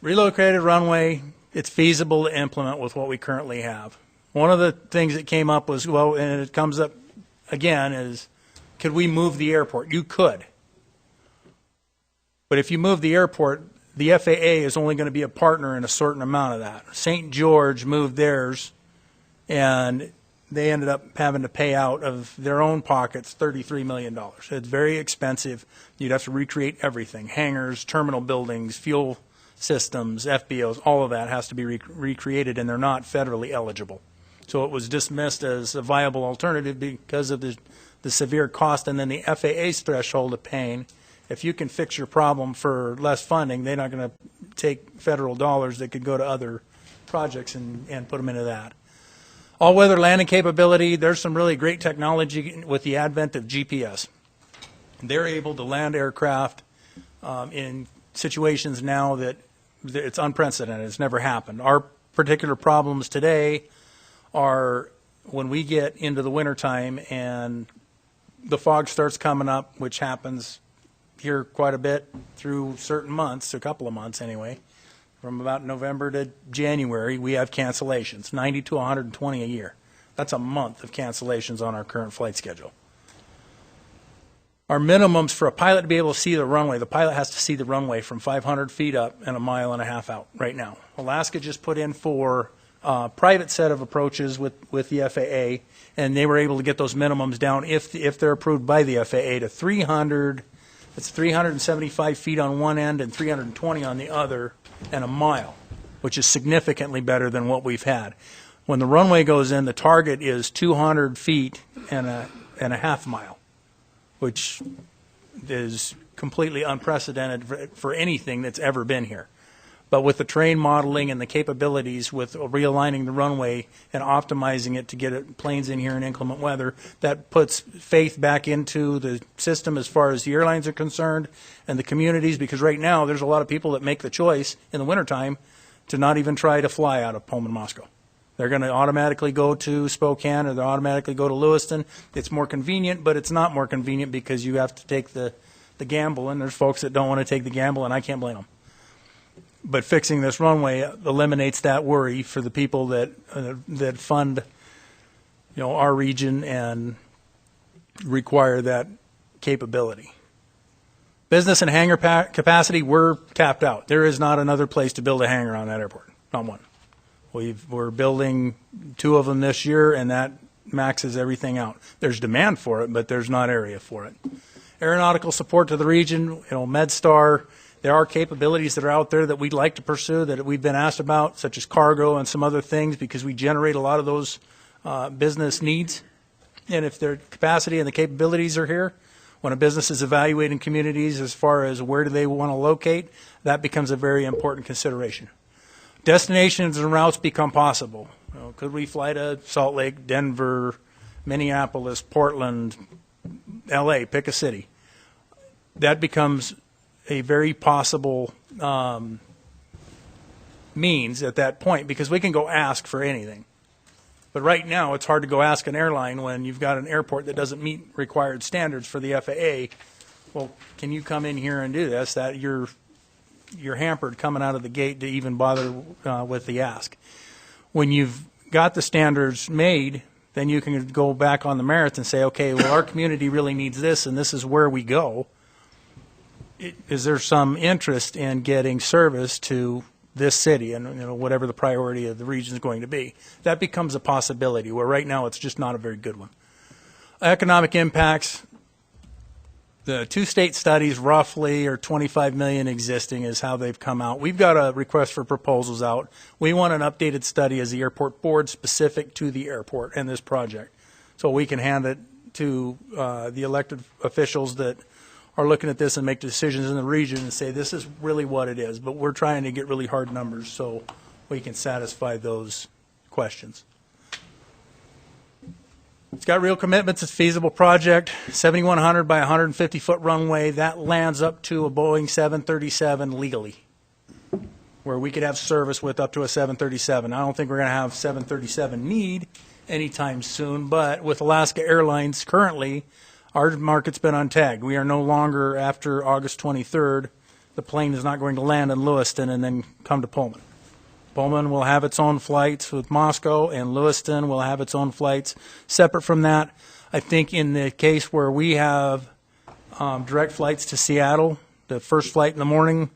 Relocated runway, it's feasible to implement with what we currently have. One of the things that came up was, well, and it comes up again, is could we move the airport? You could. But if you move the airport, the FAA is only going to be a partner in a certain amount of that. St. George moved theirs, and they ended up having to pay out of their own pockets $33 million. It's very expensive. You'd have to recreate everything, hangars, terminal buildings, fuel systems, FBOs, all of that has to be recreated, and they're not federally eligible. So it was dismissed as a viable alternative because of the severe cost, and then the FAA's threshold of paying. If you can fix your problem for less funding, they're not going to take federal dollars that could go to other projects and put them into that. All-weather landing capability, there's some really great technology with the advent of GPS. They're able to land aircraft in situations now that it's unprecedented. It's never happened. Our particular problems today are when we get into the wintertime and the fog starts coming up, which happens here quite a bit through certain months, a couple of months anyway. From about November to January, we have cancellations, 90 to 120 a year. That's a month of cancellations on our current flight schedule. Our minimums for a pilot to be able to see the runway, the pilot has to see the runway from 500 feet up and 1.5 miles out right now. Alaska just put in for a private set of approaches with the FAA, and they were able to get those minimums down, if they're approved by the FAA, to 300. It's 375 feet on one end and 320 on the other, and 1 mile, which is significantly better than what we've had. When the runway goes in, the target is 200 feet and a half mile, which is completely unprecedented for anything that's ever been here. But with the terrain modeling and the capabilities with realigning the runway and optimizing it to get planes in here in inclement weather, that puts faith back into the system as far as the airlines are concerned and the communities, because right now there's a lot of people that make the choice in the wintertime to not even try to fly out of Pullman-Moscow. They're going to automatically go to Spokane, or they'll automatically go to Lewiston. It's more convenient, but it's not more convenient because you have to take the gamble, and there's folks that don't want to take the gamble, and I can't blame them. But fixing this runway eliminates that worry for the people that fund, our region and require that capability. Business and hangar capacity, we're tapped out. There is not another place to build a hangar on that airport, not one. We're building 2 of them this year, and that maxes everything out. There's demand for it, but there's not area for it. Aeronautical support to the region, MedStar. There are capabilities that are out there that we'd like to pursue that we've been asked about, such as cargo and some other things, because we generate a lot of those business needs. And if their capacity and the capabilities are here, when a business is evaluating communities as far as where do they want to locate, that becomes a very important consideration. Destinations and routes become possible. Could we fly to Salt Lake, Denver, Minneapolis, Portland, LA, pick a city? That becomes a very possible means at that point, because we can go ask for anything. But right now, it's hard to go ask an airline when you've got an airport that doesn't meet required standards for the FAA. Well, can you come in here and do this? That you're hampered coming out of the gate to even bother with the ask. When you've got the standards made, then you can go back on the merits and say, okay, well, our community really needs this, and this is where we go. Is there some interest in getting service to this city and whatever the priority of the region is going to be? That becomes a possibility, where right now it's just not a very good one. Economic impacts, the 2 state studies roughly are 25 million existing is how they've come out. We've got a request for proposals out. We want an updated study as the airport board specific to the airport and this project, so we can hand it to the elected officials that are looking at this and make decisions in the region and say this is really what it is. But we're trying to get really hard numbers so we can satisfy those questions. It's got real commitments. It's a feasible project. 7,100 by 150-foot runway. That lands up to a Boeing 737 legally, where we could have service with up to a 737. I don't think we're going to have 737 need anytime soon, but with Alaska Airlines currently, our market's been untagged. We are no longer, after August 23rd, The plane is not going to land in Lewiston and then come to Pullman. Pullman will have its own flights with Moscow, and Lewiston will have its own flights separate from that. I think in the case where we have direct flights to Seattle, the first flight in the morning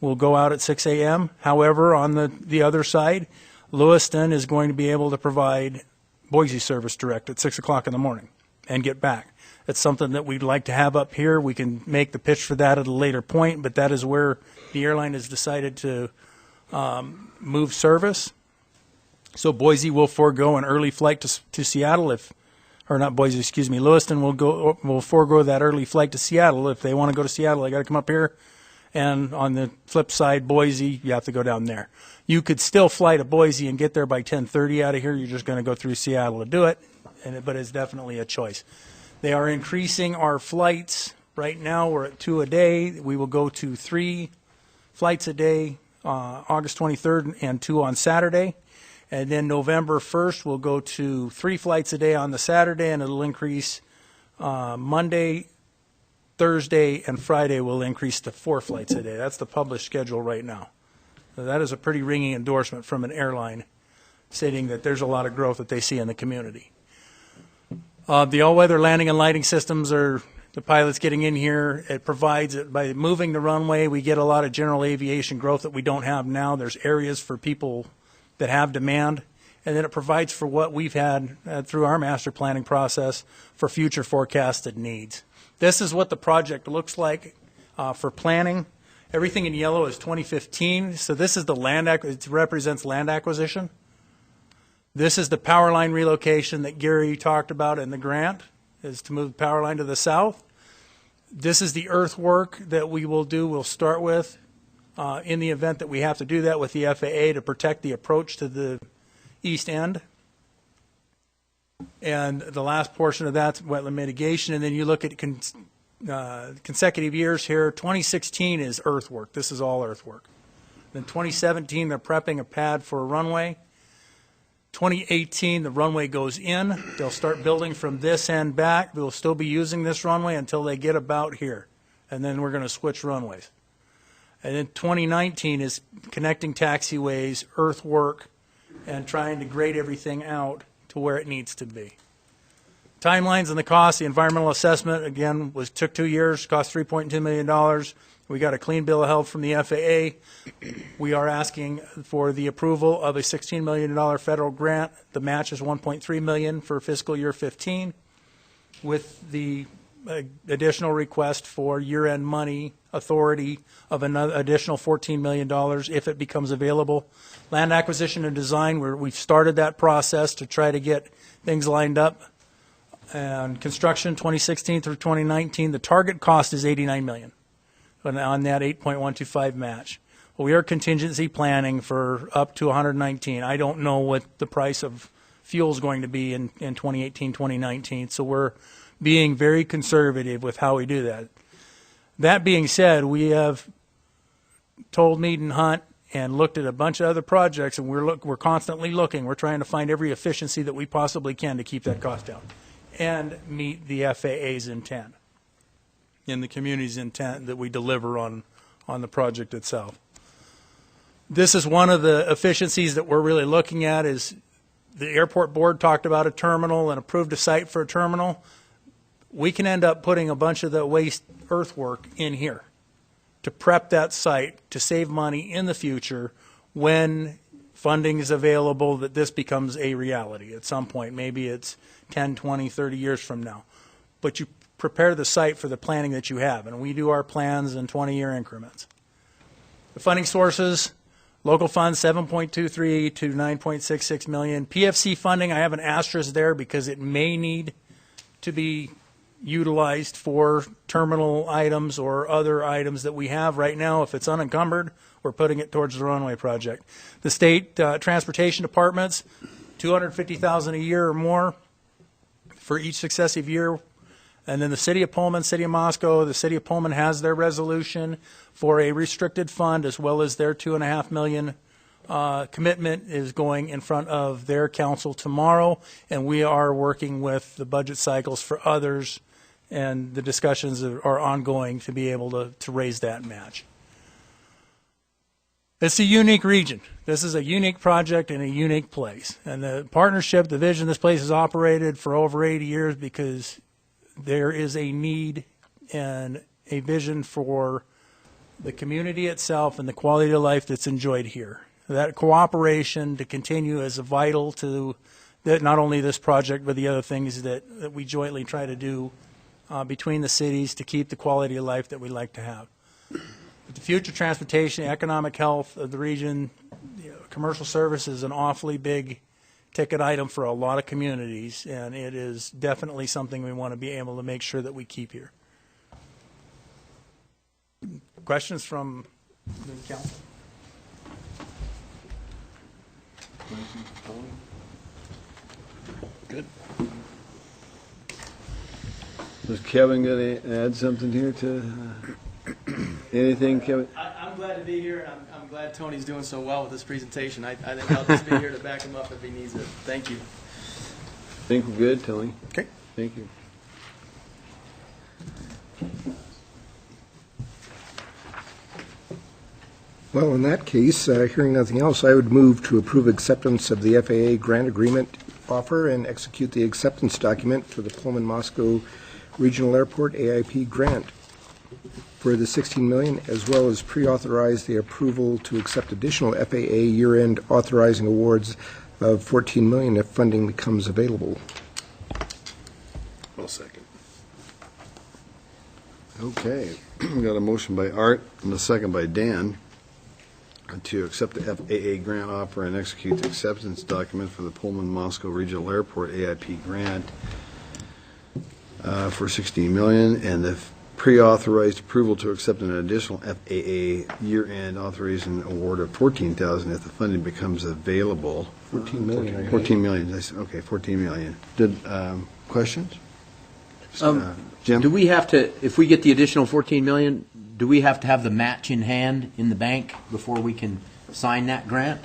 will go out at 6 a.m. However, on the other side, Lewiston is going to be able to provide Boise service direct at 6 o'clock in the morning and get back. It's something that we'd like to have up here. We can make the pitch for that at a later point, but that is where the airline has decided to move service. So Boise will forego an early flight to Seattle Lewiston will forego that early flight to Seattle. If they want to go to Seattle, they got to come up here. And on the flip side, Boise, you have to go down there. You could still fly to Boise and get there by 10:30 out of here. You're just going to go through Seattle to do it, but it's definitely a choice. They are increasing our flights. Right now, we're at 2 a day. We will go to 3 flights a day, August 23rd and 2 on Saturday. And then November 1st, we'll go to 3 flights a day on the Saturday, and it'll increase Monday, Thursday, and Friday will increase to 4 flights a day. That's the published schedule right now. So that is a pretty ringing endorsement from an airline stating that there's a lot of growth that they see in the community. The all-weather landing and lighting systems are the pilots getting in here. It provides it by moving the runway. We get a lot of general aviation growth that we don't have now. There's areas for people that have demand, and then it provides for what we've had through our master planning process for future forecasted needs. This is what the project looks like for planning. Everything in yellow is 2015, so this is the land, it represents land acquisition. This is the power line relocation that Gary talked about in the grant, is to move the power line to the south. This is the earthwork that we will do, we'll start with in the event that we have to do that with the FAA to protect the approach to the east end. And the last portion of that's wetland mitigation, and then you look at consecutive years here. 2016 is earthwork. This is all earthwork. Then 2017, they're prepping a pad for a runway. 2018, the runway goes in. They'll start building from this end back. They'll still be using this runway until they get about here, and then we're going to switch runways. And then 2019 is connecting taxiways, earthwork, and trying to grade everything out to where it needs to be. Timelines and the cost. The environmental assessment, again, took 2 years, cost $3.2 million. We got a clean bill of health from the FAA. We are asking for the approval of a $16 million federal grant. The match is $1.3 million for fiscal year 15, with the additional request for year-end money authority of another additional $14 million if it becomes available. Land acquisition and design, we've started that process to try to get things lined up. And construction 2016 through 2019, the target cost is $89 million on that 8.125 match. Well, we are contingency planning for up to 119. I don't know what the price of fuel is going to be in 2018, 2019, so we're being very conservative with how we do that. That being said, we have told Mead and Hunt and looked at a bunch of other projects, and we're constantly looking. We're trying to find every efficiency that we possibly can to keep that cost down and meet the FAA's intent and the community's intent that we deliver on the project itself. This is one of the efficiencies that we're really looking at. Is the airport board talked about a terminal and approved a site for a terminal. We can end up putting a bunch of the waste earthwork in here to prep that site to save money in the future when funding is available, that this becomes a reality at some point. Maybe it's 10, 20, 30 years from now. But you prepare the site for the planning that you have, and we do our plans in 20-year increments. The funding sources, local funds 7.23 to 9.66 million. PFC funding, I have an asterisk there because it may need to be utilized for terminal items or other items that we have right now. If it's unencumbered, we're putting it towards the runway project. The state transportation departments, $250,000 a year or more for each successive year. And then the city of Pullman, city of Moscow, the city of Pullman has their resolution for a restricted fund, as well as their $2.5 million commitment is going in front of their council tomorrow. And we are working with the budget cycles for others, and the discussions are ongoing to be able to raise that match. It's a unique region. This is a unique project in a unique place. And the partnership, the vision, this place has operated for over 80 years because there is a need and a vision for the community itself and the quality of life that's enjoyed here. That cooperation to continue is vital to not only this project, but the other things that we jointly try to do between the cities to keep the quality of life that we like to have. But the future transportation, economic health of the region, commercial service is an awfully big ticket item for a lot of communities, and it is definitely something we want to be able to make sure that we keep here. Questions from the council? Good. Is Kevin going to add something here to anything, Kevin? I'm glad to be here, and I'm glad Tony's doing so well with this presentation. I think I'll just be here to back him up if he needs it. Thank you. I think we're good, Tony. Okay. Thank you. Well, in that case, hearing nothing else, I would move to approve acceptance of the FAA grant agreement offer and execute the acceptance document for the Pullman-Moscow Regional Airport AIP grant for the $16 million, as well as pre-authorize the approval to accept additional FAA year-end authorizing awards of $14 million if funding becomes available. I'll second. Okay. We got a motion by Art and a second by Dan to accept the FAA grant offer and execute the acceptance document for the Pullman-Moscow Regional Airport AIP grant for $16 million, and the pre-authorized approval to accept an additional FAA year-end authorization award of $14,000 if the funding becomes available. 14 million. 14 million. Okay, 14 million. Did questions? Jim? Do we have to, if we get the additional 14 million, do we have to have the match in hand in the bank before we can sign that grant?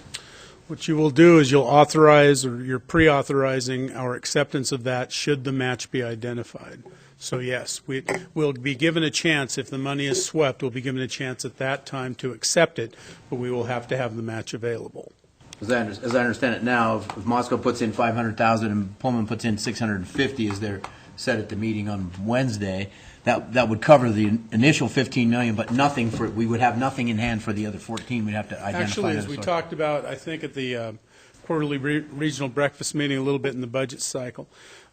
What you will do is you'll authorize, or you're pre-authorizing our acceptance of that should the match be identified. So yes, we'll be given a chance, if the money is swept, we'll be given a chance at that time to accept it, but we will have to have the match available. As I understand it now, if Moscow puts in 500,000 and Pullman puts in 650, as they're said at the meeting on Wednesday, that would cover the initial 15 million, but nothing for, we would have nothing in hand for the other 14. We'd have to identify. Actually, as we talked about, I think at the quarterly regional breakfast meeting, a little bit in the budget cycle,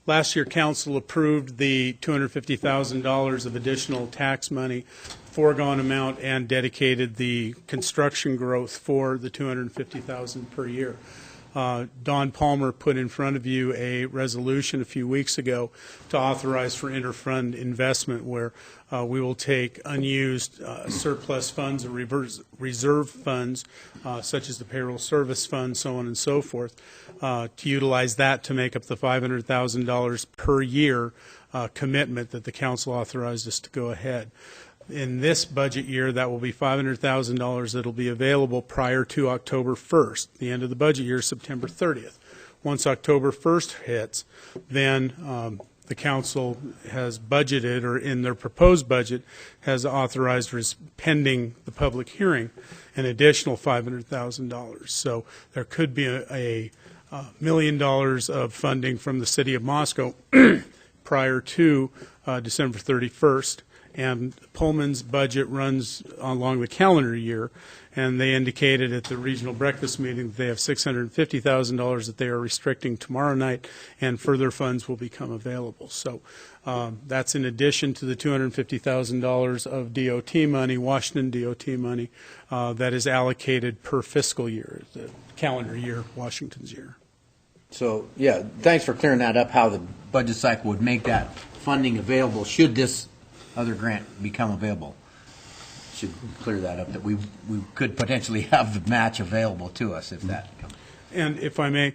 last year council approved the $250,000 of additional tax money, foregone amount, and dedicated the construction growth for the $250,000 per year. Don Palmer put in front of you a resolution a few weeks ago to authorize for interfund investment, where we will take unused surplus funds or reserve funds, such as the payroll service fund, so on and so forth, to utilize that to make up the $500,000 per year commitment that the council authorized us to go ahead. In this budget year, that will be $500,000 that will be available prior to October 1st. The end of the budget year is September 30th. Once October 1st hits, then the council has budgeted, or in their proposed budget, has authorized, pending the public hearing, an additional $500,000. So there could be a $1 million of funding from the city of Moscow prior to December 31st. And Pullman's budget runs along the calendar year, and they indicated at the regional breakfast meeting that they have $650,000 that they are restricting tomorrow night, and further funds will become available. So that's in addition to the $250,000 of DOT money, Washington DOT money, that is allocated per fiscal year, the calendar year, Washington's year. So, yeah, thanks for clearing that up, how the budget cycle would make that funding available should this other grant become available. Should clear that up, that we could potentially have the match available to us if that comes. And if I may,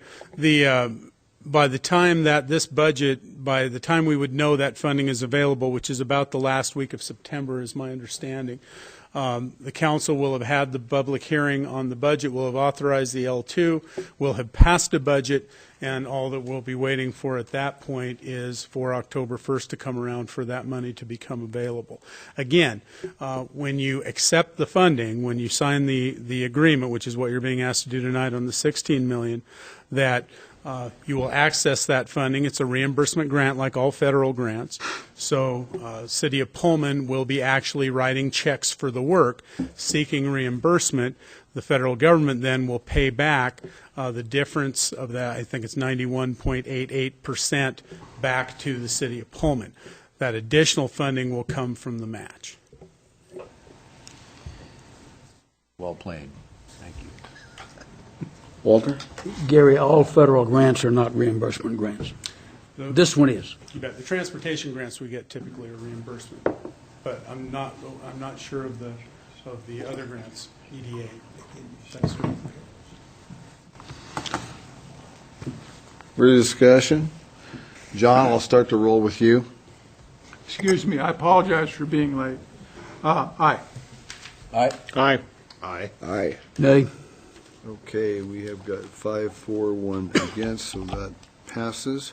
by the time that this budget, by the time we would know that funding is available, which is about the last week of September is my understanding, The council will have had the public hearing on the budget, will have authorized the L2, will have passed a budget, and all that we'll be waiting for at that point is for October 1st to come around for that money to become available. Again, when you accept the funding, when you sign the agreement, which is what you're being asked to do tonight on the $16 million, that you will access that funding. It's a reimbursement grant like all federal grants. So City of Pullman will be actually writing checks for the work, seeking reimbursement. The federal government then will pay back the difference of that, I think it's 91.88% back to the City of Pullman. That additional funding will come from the match. Well played. Thank you. Walter? Gary, all federal grants are not reimbursement grants. This one is. You bet. The transportation grants we get typically are reimbursement, but I'm not sure of the other grants, EDA. Thanks for Further discussion? John, I'll start the roll with you. Excuse me, I apologize for being late. Aye. Aye. Aye. Aye. Aye. Nay. Okay, we have got 5, 4, 1 against, so that passes.